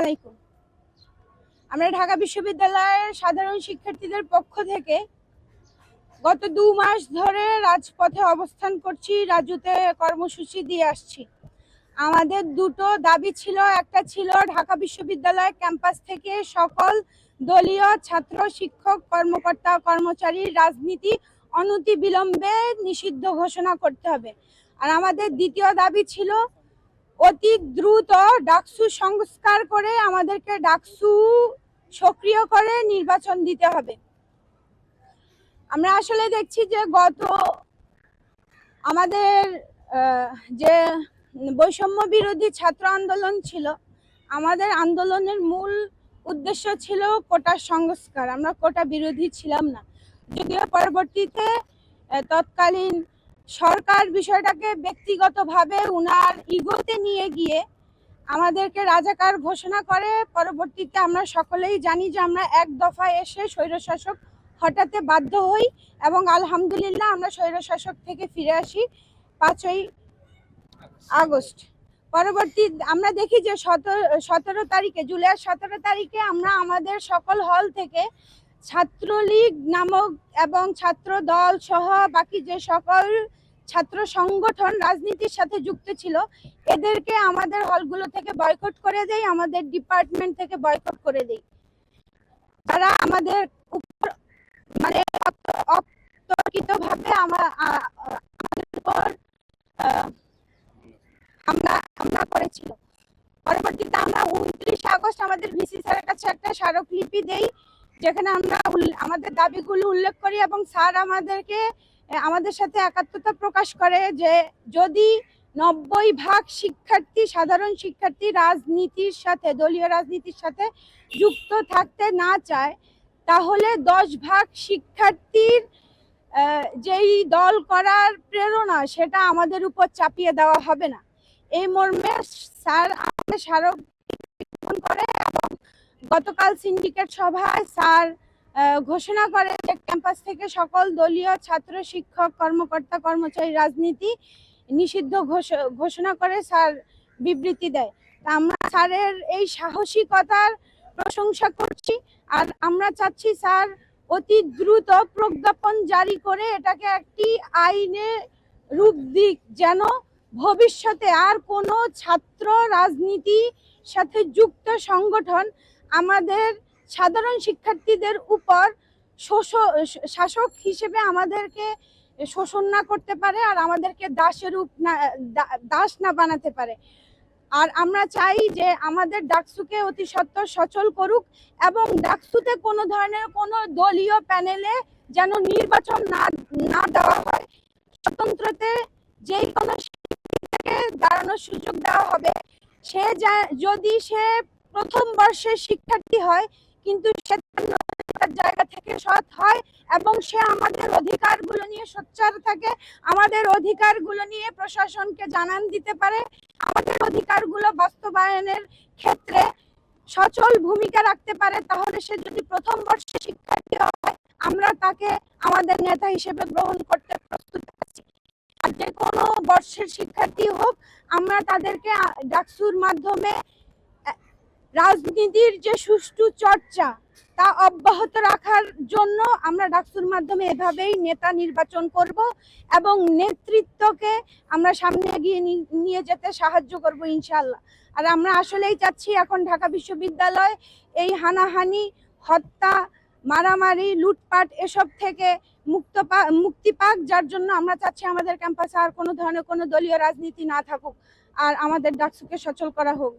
আলাইকুম। আমরা ঢাকা বিশ্ববিদ্যালয়ের সাধারণ শিক্ষার্থীদের পক্ষ থেকে গত 2 মাস ধরে রাজপথে অবস্থান করছি, রাজুতে কর্মসূচি দিয়ে আসছি। আমাদের দুটো দাবি ছিল। একটা ছিল ঢাকা বিশ্ববিদ্যালয় ক্যাম্পাস থেকে সকল দলীয় ছাত্র, শিক্ষক, কর্মকর্তা, কর্মচারীর রাজনীতি অনতিবিলম্বে নিষিদ্ধ ঘোষণা করতে হবে। আর আমাদের দ্বিতীয় দাবি ছিল অতি দ্রুত ডাকসু সংস্কার করে আমাদেরকে ডাকসু সক্রিয় করে নির্বাচন দিতে হবে। আমরা আসলে দেখছি যে গত আমাদের যে বৈষম্য বিরোধী ছাত্র আন্দোলন ছিল, আমাদের আন্দোলনের মূল উদ্দেশ্য ছিল কোটা সংস্কার। আমরা কোটা বিরোধী ছিলাম না, যদিও পরবর্তীতে তৎকালীন সরকার বিষয়টাকে ব্যক্তিগতভাবে উনার ইগোতে নিয়ে গিয়ে আমাদেরকে রাজাকার ঘোষণা করে। পরবর্তীতে আমরা সকলেই জানি যে আমরা এক দফায় এসে স্বৈরশাসক হটাতে বাধ্য হই এবং আলহামদুলিল্লাহ আমরা স্বৈরশাসক থেকে ফিরে আসি 5ই আগস্ট। পরবর্তী আমরা দেখি যে 17 তারিখে, জুলাইয়ের 17 তারিখে আমরা আমাদের সকল হল থেকে ছাত্রলীগ নামক এবং ছাত্র দল সহ বাকি যে সকল ছাত্র সংগঠন রাজনীতির সাথে যুক্ত ছিল এদেরকে আমাদের হলগুলো থেকে বয়কট করে দেয়, আমাদের ডিপার্টমেন্ট থেকে বয়কট করে দেয়। তারা আমাদের উপর মানে অতর্কিতভাবে আমাদের উপর হামলা করেছিল। পরবর্তীতে আমরা 29 আগস্ট আমাদের ভিসি স্যারের কাছে একটা স্মারকলিপি দেই, যেখানে আমরা আমাদের দাবিগুলো উল্লেখ করি এবং স্যার আমাদের সাথে একাত্মতা প্রকাশ করে যে যদি 90% শিক্ষার্থী, সাধারণ শিক্ষার্থী রাজনীতির সাথে, দলীয় রাজনীতির সাথে যুক্ত থাকতে না চায়, তাহলে 10% শিক্ষার্থীর যেই দল করার প্রেরণা সেটা আমাদের উপর চাপিয়ে দেওয়া হবে না। এই মর্মে স্যার আমাদের স্মারক করে এবং গতকাল সিন্ডিকেট সভায় স্যার ঘোষণা করে যে ক্যাম্পাস থেকে সকল দলীয় ছাত্র, শিক্ষক, কর্মকর্তা, কর্মচারী রাজনীতি নিষিদ্ধ ঘোষণা করে স্যার বিবৃতি দেয়। আমরা স্যারের এই সাহসিকতার প্রশংসা করছি আর আমরা চাচ্ছি স্যার অতি দ্রুত প্রজ্ঞাপন জারি করে এটাকে একটি আইনে রূপ দিক, যেন ভবিষ্যতে আর কোনো ছাত্র রাজনীতি সাথে যুক্ত সংগঠন আমাদের সাধারণ শিক্ষার্থীদের উপর শাসক হিসেবে আমাদেরকে শোষণ না করতে পারে আর আমাদেরকে দাস না বানাতে পারে। আর আমরা চাই যে আমাদের ডাকসুকে অতি সত্বর সচল করুক এবং ডাকসুতে কোনো ধরনের কোনো দলীয় প্যানেলে যেন নির্বাচন না দেওয়া হয়। স্বতন্ত্রতে যেই কোনো শিক্ষার্থীকে দাঁড়ানোর সুযোগ দেওয়া হবে। যদি সে প্রথম বর্ষের শিক্ষার্থী হয় কিন্তু সে তার জায়গা থেকে সৎ হয় এবং সে আমাদের অধিকারগুলো নিয়ে সোচ্চার থাকে, আমাদের অধিকারগুলো নিয়ে প্রশাসনকে জানান দিতে পারে, আমাদের অধিকারগুলো বাস্তবায়নের ক্ষেত্রে সচল ভূমিকা রাখতে পারে, তাহলে সে যদি প্রথম বর্ষের শিক্ষার্থী হয় আমরা তাকে আমাদের নেতা হিসেবে গ্রহণ করতে প্রস্তুত আছি। আর যে কোনো বর্ষের শিক্ষার্থী হোক, আমরা তাদেরকে ডাকসুর মাধ্যমে রাজনীতির যে সুষ্ঠু চর্চা তা অব্যাহত রাখার জন্য আমরা ডাকসুর মাধ্যমে এভাবেই নেতা নির্বাচন করব এবং নেতৃত্বকে আমরা সামনে এগিয়ে নিয়ে যেতে সাহায্য করব ইনশাআল্লাহ। আর আমরা আসলেই চাচ্ছি এখন ঢাকা বিশ্ববিদ্যালয় এই হানাহানি, হত্যা, মারামারি, লুটপাট এসব থেকে মুক্তি পাক, যার জন্য আমরা চাচ্ছি আমাদের ক্যাম্পাসে আর কোনো ধরনের কোনো দলীয় রাজনীতি না থাকুক আর আমাদের ডাকসুকে সচল করা হোক।